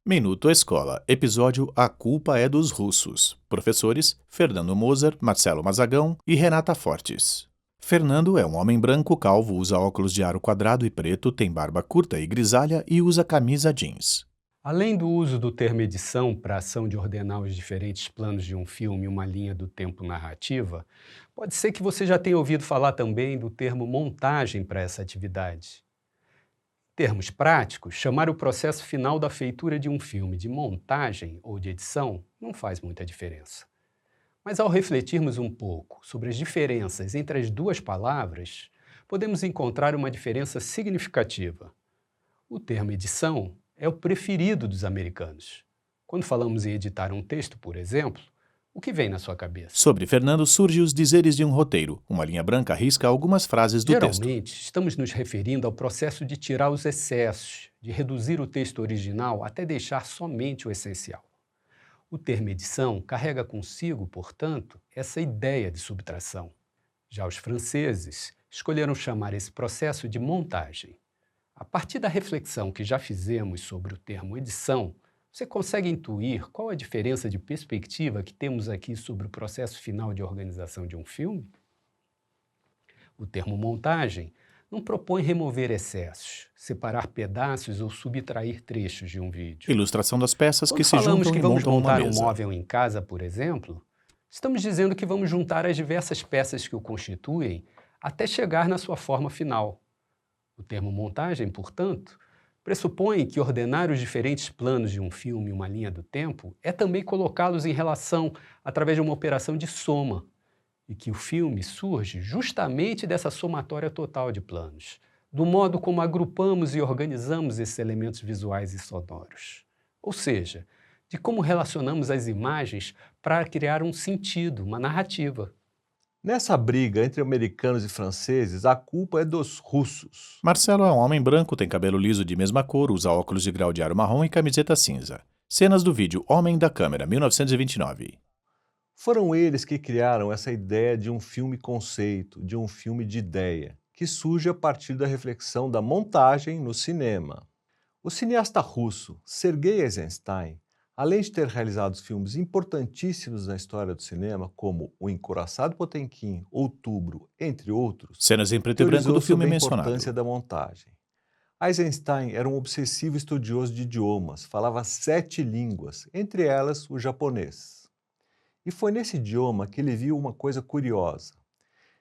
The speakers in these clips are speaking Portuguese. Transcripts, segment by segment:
Minuto Escola, episódio A Culpa é dos Russos. Professores, Fernando Moser, Marcelo Mazagão e Renata Fortes. Fernando é um homem branco, calvo, usa óculos de aro quadrado e preto, tem barba curta e grisalha e usa camisa jeans. Além do uso do termo edição para a ação de ordenar os diferentes planos de um filme e uma linha do tempo narrativa, pode ser que você já tenha ouvido falar também do termo montagem para essa atividade. Em termos práticos, chamar o processo final da feitura de um filme de montagem ou de edição não faz muita diferença. Mas ao refletirmos um pouco sobre as diferenças entre as duas palavras, podemos encontrar uma diferença significativa. O termo edição é o preferido dos americanos. Quando falamos em editar um texto, por exemplo, o que vem na sua cabeça? Sobre Fernando surgem os dizeres de um roteiro. Uma linha branca risca algumas frases do texto. Geralmente, estamos nos referindo ao processo de tirar os excessos, de reduzir o texto original até deixar somente o essencial. O termo edição carrega consigo, portanto, essa ideia de subtração. Já os franceses escolheram chamar esse processo de montagem. A partir da reflexão que já fizemos sobre o termo edição, você consegue intuir qual a diferença de perspectiva que temos aqui sobre o processo final de organização de um filme? O termo montagem não propõe remover excessos, separar pedaços ou subtrair trechos de um vídeo. Ilustração das peças que Quando se falamos juntam que e vamos montam uma montar um mesa. móvel em casa, por exemplo, estamos dizendo que vamos juntar as diversas peças que o constituem até chegar na sua forma final. O termo montagem, portanto, pressupõe que ordenar os diferentes planos de um filme e uma linha do tempo é também colocá-los em relação através de uma operação de soma, e que o filme surge justamente dessa somatória total de planos, do modo como agrupamos e organizamos esses elementos visuais e sonoros. Ou seja, de como relacionamos as imagens para criar um sentido, uma narrativa. Nessa briga entre americanos e franceses, a culpa é dos russos. Marcelo é um homem branco, tem cabelo liso de mesma cor, usa óculos de grau de aro marrom e camiseta cinza. Cenas do vídeo Homem da Câmera, 1929. Foram eles que criaram essa ideia de um filme conceito, de um filme de ideia, que surge a partir da reflexão da montagem no cinema. O cineasta russo Sergei Eisenstein, além de ter realizado filmes importantíssimos na história do cinema, como O Encouraçado Potemkin, Outubro, entre outros, Cenas em preto e branco teorizou do filme sobre a mencionado. importância da montagem. Eisenstein era um obsessivo estudioso de idiomas, falava 7 línguas, entre elas o japonês. E foi nesse idioma que ele viu uma coisa curiosa.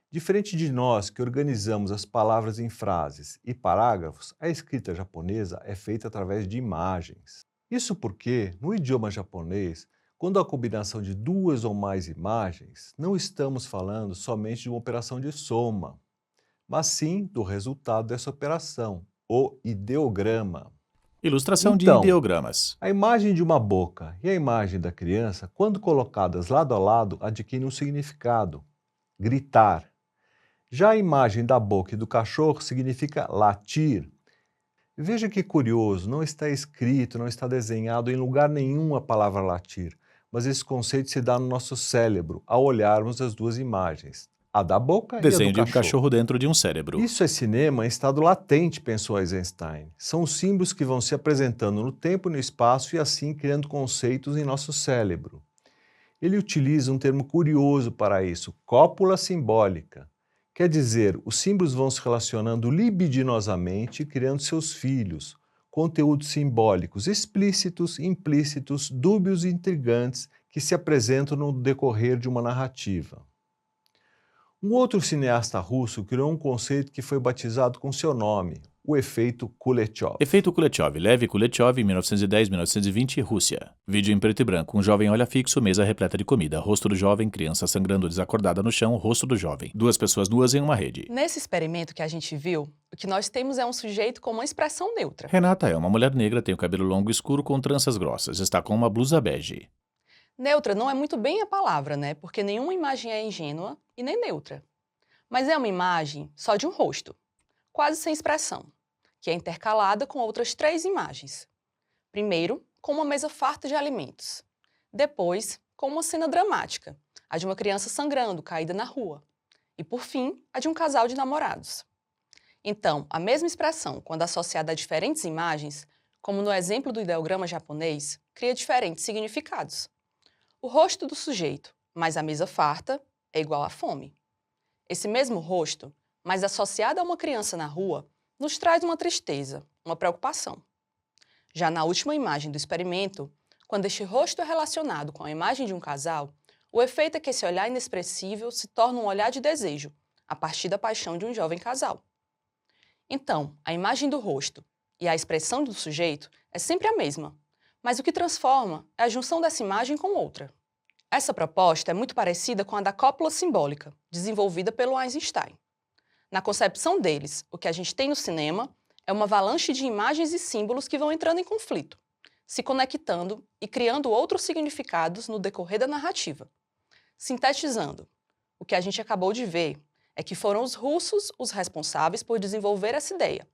Diferente de nós que organizamos as palavras em frases e parágrafos, a escrita japonesa é feita através de imagens. Isso porque, no idioma japonês, quando há combinação de 2 ou mais imagens, não estamos falando somente de uma operação de soma, mas sim do resultado dessa operação, o ideograma. Ilustração de Então, ideogramas. A imagem de uma boca e a imagem da criança, quando colocadas lado a lado, adquirem um significado: gritar. Já a imagem da boca e do cachorro significa latir. Veja que curioso, não está escrito, não está desenhado em lugar nenhum a palavra latir, mas esse conceito se dá no nosso cérebro ao olharmos as duas imagens, a da boca e a Desenho do de um cachorro dentro de um cérebro. Isso é cinema em estado latente, pensou Eisenstein. São símbolos que vão se apresentando no tempo e no espaço e assim criando conceitos em nosso cérebro. Ele utiliza um termo curioso para isso, cópula simbólica. Quer dizer, os símbolos vão se relacionando libidinosamente, criando seus filhos, conteúdos simbólicos explícitos, implícitos, dúbios e intrigantes que se apresentam no decorrer de uma narrativa. Um outro cineasta russo criou um conceito que foi batizado com seu nome, o efeito Kuleshov. Efeito Kuleshov, Lev Kuleshov, 1910-1920, Rússia. Vídeo em preto e branco. Um jovem olha fixo, mesa repleta de comida. Rosto do jovem, criança sangrando desacordada no chão, rosto do jovem. 2 pessoas nuas em uma rede. Nesse experimento que a gente viu, o que nós temos é um sujeito com uma expressão neutra. Renata é uma mulher negra, tem o cabelo longo escuro com tranças grossas. Está com uma blusa bege. Neutra não é muito bem a palavra, né? Porque nenhuma imagem é ingênua e nem neutra. Mas é uma imagem só de um rosto, quase sem expressão, que é intercalada com outras 3 imagens. Primeiro, com uma mesa farta de alimentos. Depois, com uma cena dramática, a de uma criança sangrando, caída na rua. E, por fim, a de um casal de namorados. Então, a mesma expressão, quando associada a diferentes imagens, como no exemplo do ideograma japonês, cria diferentes significados. O rosto do sujeito, mais a mesa farta, é igual à fome. Esse mesmo rosto, mas associado a uma criança na rua, nos traz uma tristeza, uma preocupação. Já na última imagem do experimento, quando este rosto é relacionado com a imagem de um casal, o efeito é que esse olhar inexpressível se torna um olhar de desejo, a partir da paixão de um jovem casal. Então, a imagem do rosto e a expressão do sujeito é sempre a mesma, mas o que transforma é a junção dessa imagem com outra. Essa proposta é muito parecida com a da cópula simbólica, desenvolvida pelo Eisenstein. Na concepção deles, o que a gente tem no cinema é uma avalanche de imagens e símbolos que vão entrando em conflito, se conectando e criando outros significados no decorrer da narrativa. Sintetizando, o que a gente acabou de ver é que foram os russos os responsáveis por desenvolver essa ideia,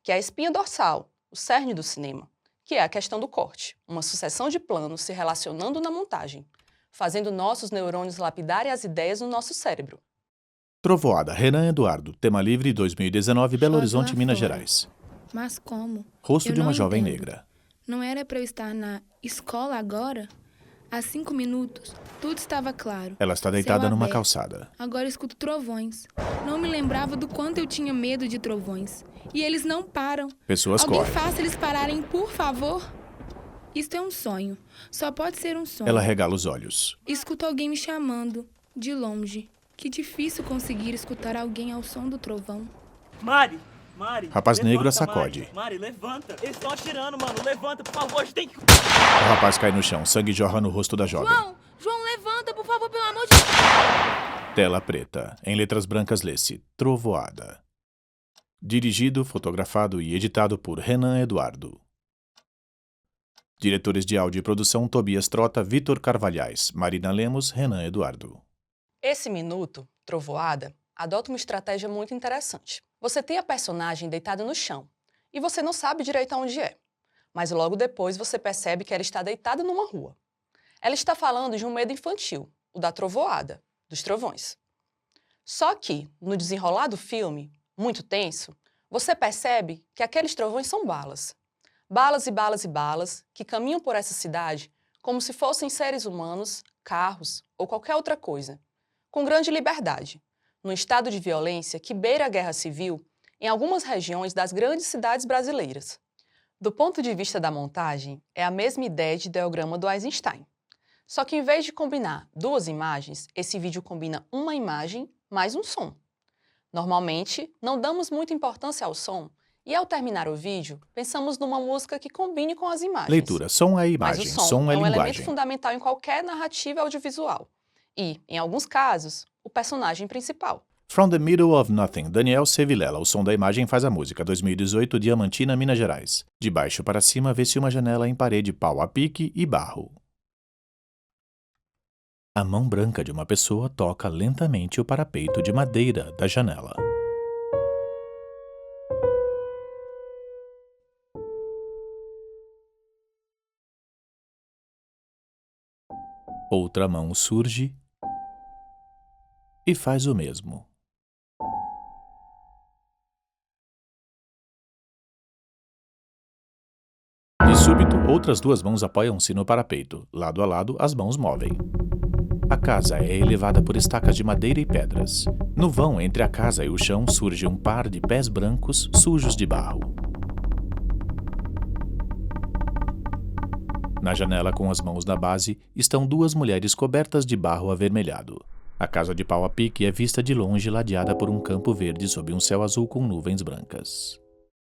que é a espinha dorsal, o cerne do cinema, que é a questão do corte, uma sucessão de planos se relacionando na montagem, fazendo nossos neurônios lapidarem as ideias no nosso cérebro. Trovoada, Renan Eduardo, tema livre 2019, Belo Horizonte, Minas Gerais. Mas como? Rosto Eu de uma não jovem entendo. negra. Não era para eu estar na escola agora? Há 5 minutos, tudo estava claro. Ela está deitada Céu numa aberto. calçada. Agora escuto trovões. Não me lembrava do quanto eu tinha medo de trovões. E eles não param. Pessoas Alguém correm. faça eles pararem, por favor? Isto é um sonho. Só pode ser um sonho. Ela regala os olhos. Escuto alguém me chamando, de longe. Que difícil conseguir escutar alguém ao som do trovão. Mari! Mari! Rapaz levanta, negro a sacode. Mari. Mari, levanta! Eles estão atirando, mano! Levanta, por favor! A gente tem que... O rapaz cai no chão, sangue jorra no rosto da jovem. João, levanta, por favor, pelo amor de... Tela preta. Em letras brancas lê-se Trovoada. Dirigido, fotografado e editado por Renan Eduardo. Diretores de áudio e produção Tobias Trota, Vitor Carvalhais, Marina Lemos, Renan Eduardo. Esse minuto, Trovoada, adota uma estratégia muito interessante. Você tem a personagem deitada no chão e você não sabe direito aonde é, mas logo depois você percebe que ela está deitada numa rua. Ela está falando de um medo infantil, o da trovoada, dos trovões. Só que, no desenrolar do filme, muito tenso, você percebe que aqueles trovões são balas. Balas e balas e balas que caminham por essa cidade como se fossem seres humanos, carros ou qualquer outra coisa, com grande liberdade, num estado de violência que beira a guerra civil em algumas regiões das grandes cidades brasileiras. Do ponto de vista da montagem, é a mesma ideia de ideograma do Eisenstein. Só que em vez de combinar duas imagens, esse vídeo combina uma imagem mais um som. Normalmente, não damos muita importância ao som e, ao terminar o vídeo, pensamos numa música que combine com as imagens. Leitura, som é Mas imagem, o som é um elemento linguagem. fundamental em qualquer narrativa audiovisual. E, em alguns casos, o personagem principal. From the Middle of Nothing, Daniel C. Vilela. O som da imagem faz a música. 2018, Diamantina, Minas Gerais. De baixo para cima, vê-se uma janela em parede pau a pique e barro. A mão branca de uma pessoa toca lentamente o parapeito de madeira da janela. Outra mão surge e faz o mesmo. De súbito, outras duas mãos apoiam-se no parapeito. Lado a lado, as mãos movem. A casa é elevada por estacas de madeira e pedras. No vão entre a casa e o chão surge um par de pés brancos sujos de barro. Na janela com as mãos na base estão duas mulheres cobertas de barro avermelhado. A casa de pau a pique é vista de longe ladeada por um campo verde sob um céu azul com nuvens brancas.